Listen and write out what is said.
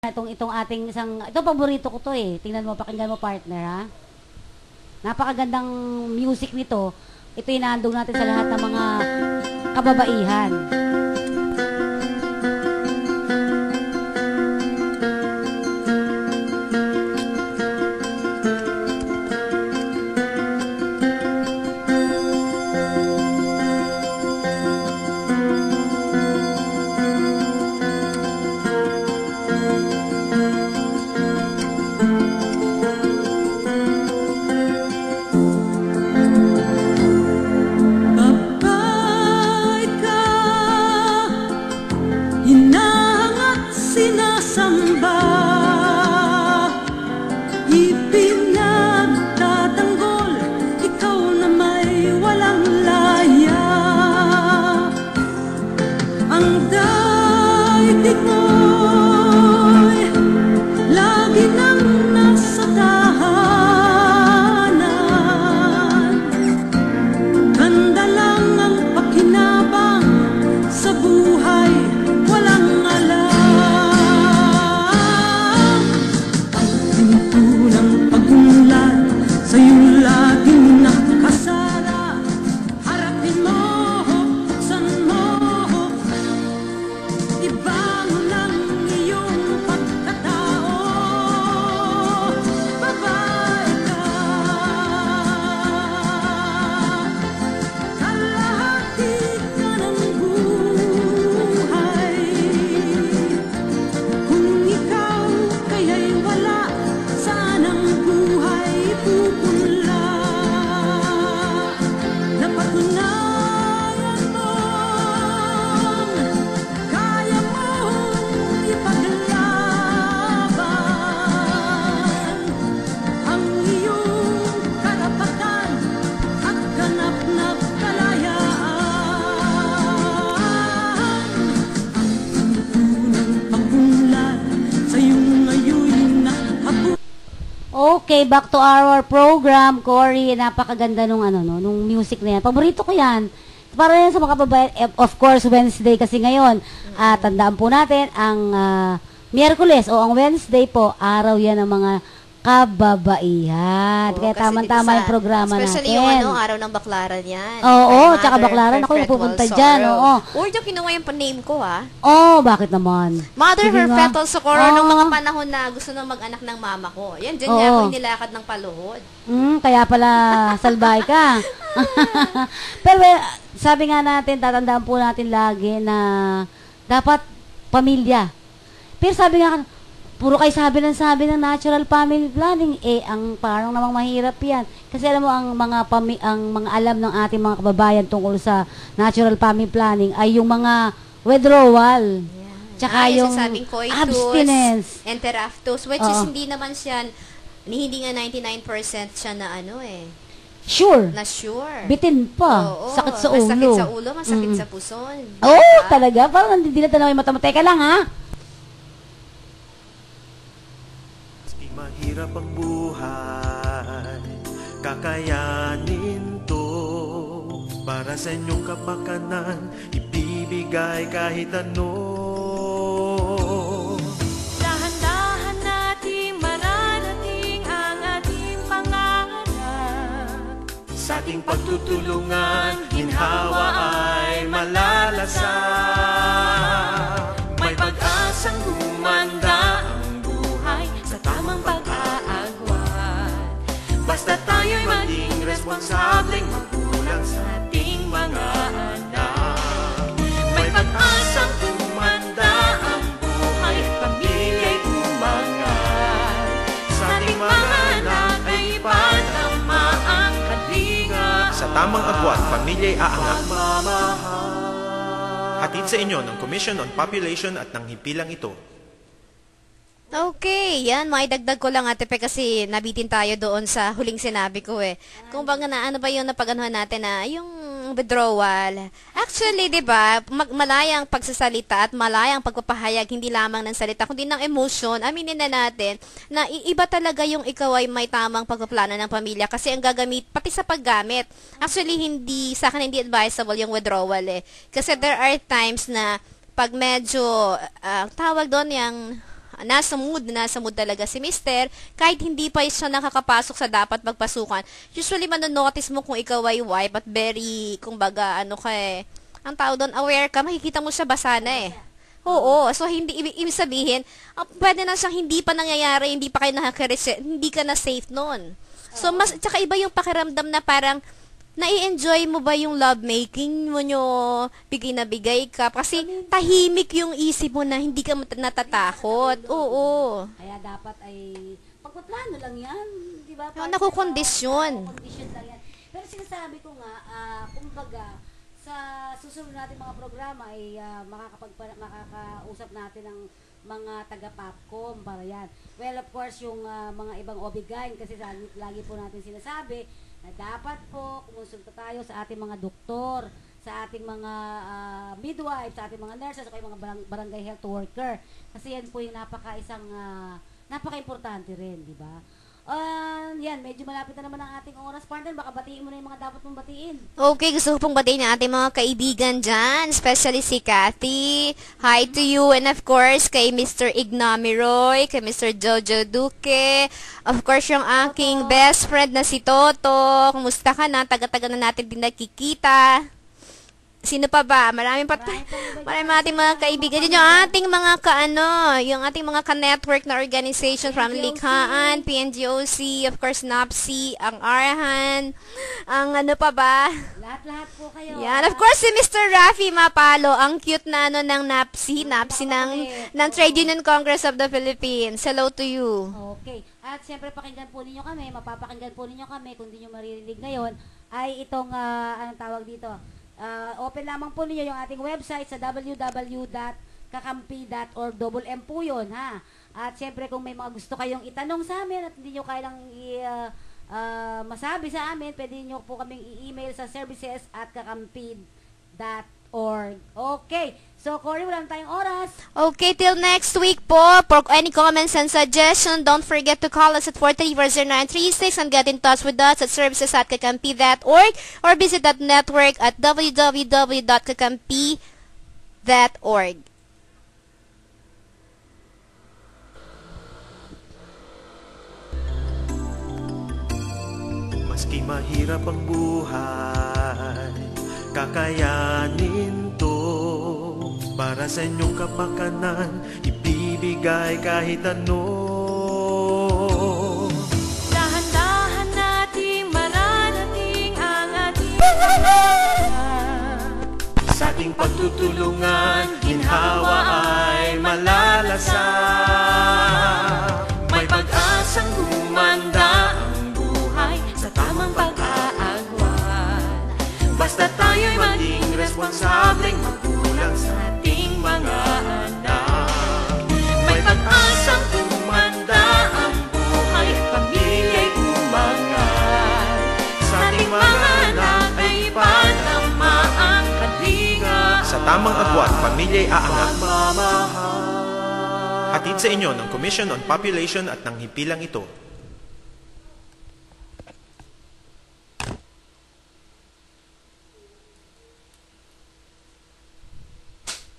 Itong ating ito paborito ko to eh. Tingnan mo, pakinggan mo partner ha. Napakagandang music nito. Ito inaandog natin sa lahat ng mga kababaihan. Sinasamba, ipinagtatanggol, ikaw na may walang laya. Ang daigdig mo'y lagi nang nasa tahanan. Ganda lang ang pakinabang sa buhay, walang alam. Sa'yo laging nakasara, harapin mo, buksan mo, ibangon ang iyong pagkatao. Babae ka, kalahati ka ng buhay. Kung ikaw kaya'y wala, saan ang buhay pupunta? Napatunayan mong kaya mong ipaglaban ang iyong karapatan at ganap na kalayaan. Ang tunang pag-unlad sa'yo ngayon nakabuhay. Okay, back to our program, Cory. Napakaganda nung nung music na yan. Paborito ko yan. Para yan sa mga kababayan, of course, Wednesday kasi ngayon. Tandaan po natin, ang Miyerkules o ang Wednesday po, araw yan ng mga kababaihan. Kaya tama-tama yung programa especially natin. Especially yung araw ng baklaran yan. Oo, tsaka baklaran. Ako yung pupunta dyan. Oo. Or yung kinuha yung name ko Bakit naman? Mother Sige Perpetual Socorro nung mga panahon na gusto nang mag-anak ng mama ko. Yan, dyan niya ako inilakad ng paluhod. Kaya pala salbay ka. Pero sabi nga natin, tatandaan po natin lagi na dapat pamilya. Pero sabi nga, puro kayo sabi ng natural family planning, ang parang namang mahirap yan. Kasi alam mo, ang mga alam ng ating mga kababayan tungkol sa natural family planning ay yung mga withdrawal. Tsaka yung abstinence. Enteraftos, which is hindi naman siya, hindi nga 99% siya na sure. Na sure. Bitin pa. Sakit sa ulo. Masakit sa ulo, masakit sa puson. Talaga? Parang nandidilat na yung mata mo. Teka lang, ha? Mahirap ang buhay, kakayanin to. Para sa inyong kapakanan, ibibigay kahit ano. Dahan-dahan nating mararating ang ating pangarap. Sa ating pagtutulungan, ginhawa ay malalasap. May pag-asang gumanda ang buhay sa tamang pag-aagwan. Basta tayo'y maging responsableng magulang sa ating mga anak. May pag-asang gumanda ang buhay, pamilya'y umangat. Sa ating mga anak ay ipadama ang kalinga. Sa tamang agwat, pamilya'y aangat. Hatid sa inyo ng Commission on Population at ng himpilang ito. Okay, yan. Maidagdag ko lang Ate Pe kasi nabitin tayo doon sa huling sinabi ko Kung baga na ano ba yung napaganuhan natin na yung withdrawal. Actually, 'di ba, malayang pagsasalita at malayang pagpapahayag hindi lamang ng salita kundi ng emotion. Aminin na natin na iba talaga yung ikaw ay may tamang pagpaplano ng pamilya kasi ang gagamit pati sa paggamit. Actually, hindi sa akin hindi advisable yung withdrawal Kasi there are times na pag medyo tawag doon yung nasa mood talaga si mister, kahit hindi pa siya nakakapasok sa dapat magpasukan. Usually, manonotice mo kung ikaw ay wife at very, kumbaga, ang tawag doon, aware ka, makikita mo siya basa na eh. Oo, so ibig sabihin, pwede na siyang hindi pa nangyayari, hindi pa kayo hindi ka na safe noon. So, tsaka iba yung pakiramdam na parang, nai-enjoy mo ba yung lovemaking mo nyo, bigay na bigay ka? Kasi tahimik yung isip mo na hindi ka natatakot. Oo. Kaya dapat ay, pagpaplano lang yan. Di ba? Nakukondisyon. Nakukondisyon lang yan. Pero sinasabi ko nga, kumbaga, sa susunod natin mga programa ay makakausap natin ng mga taga-Popcom para yan. Well, of course, yung mga ibang obigain, kasi lagi po natin sinasabi, na dapat po kumonsulta tayo sa ating mga doktor, sa ating mga midwife, sa ating mga nurses, o kay mga barangay health worker. Kasi yan po yung napaka-importante rin, di ba? Yan, medyo malapit na naman ang ating oras, partner. Baka batiin mo na yung mga dapat mong batiin. Okay, gusto ko pong batiin ang ating mga kaibigan dyan, especially si Cathy. Hi to you, and of course, kay Mr. Ignamiroy, kay Mr. Jojo Duque, of course, yung aking best friend na si Toto. Kumusta ka na? Taga-taga na natin din nakikita. Sino pa ba? Maraming ating mga kaibigan. Yun yung ating mga yung ating mga ka-network na organization from Likhaan, PNGOC, of course, NAPSI, ang Arhan, ang ano pa ba? Lahat-lahat po kayo. Yan, of course, si Mr. Rafi Mapalo, ang cute na ng NAPSI ng Trade Union Congress of the Philippines. Hello to you. Okay. At siyempre, pakinggan po ninyo kami, mapapakinggan po ninyo kami, kung di nyo maririnig ngayon, ay itong, anong tawag dito? Open lamang po ninyo yung ating website sa www.kakampi.org. M po yun, ha? At siyempre, kung may mga gusto kayong itanong sa amin at hindi nyo kailang masabi sa amin, pwede nyo po kaming i-email sa services@kakampi.org. Okay. So, Cory, wala na tayong oras. Okay, till next week po. For any comments and suggestions, don't forget to call us at 4340936 and get in touch with us at services@kakampi.org or visit that network at www.kakampi.org. Maski mahirap ang buhay, kakayanin to. Para sa inyong kapakanan, ibibigay kahit ano. Dahan-dahan nating mararating ang ating Sa ating pagtutulungan, ginhawa ay malalasap. May pag-asang gumanda ang buhay sa tamang pag-aagwan. Basta tayo'y maging responsableng magulang sa ating mga anak. May pag-asang gumanda ang buhay, pamilya'y umangat. Sa ating mga anak ay ipanama ang kalinga. Sa tamang agwat, pamilya'y aangat. Hatid sa inyo ng Commission on Population at ng himpilang ito.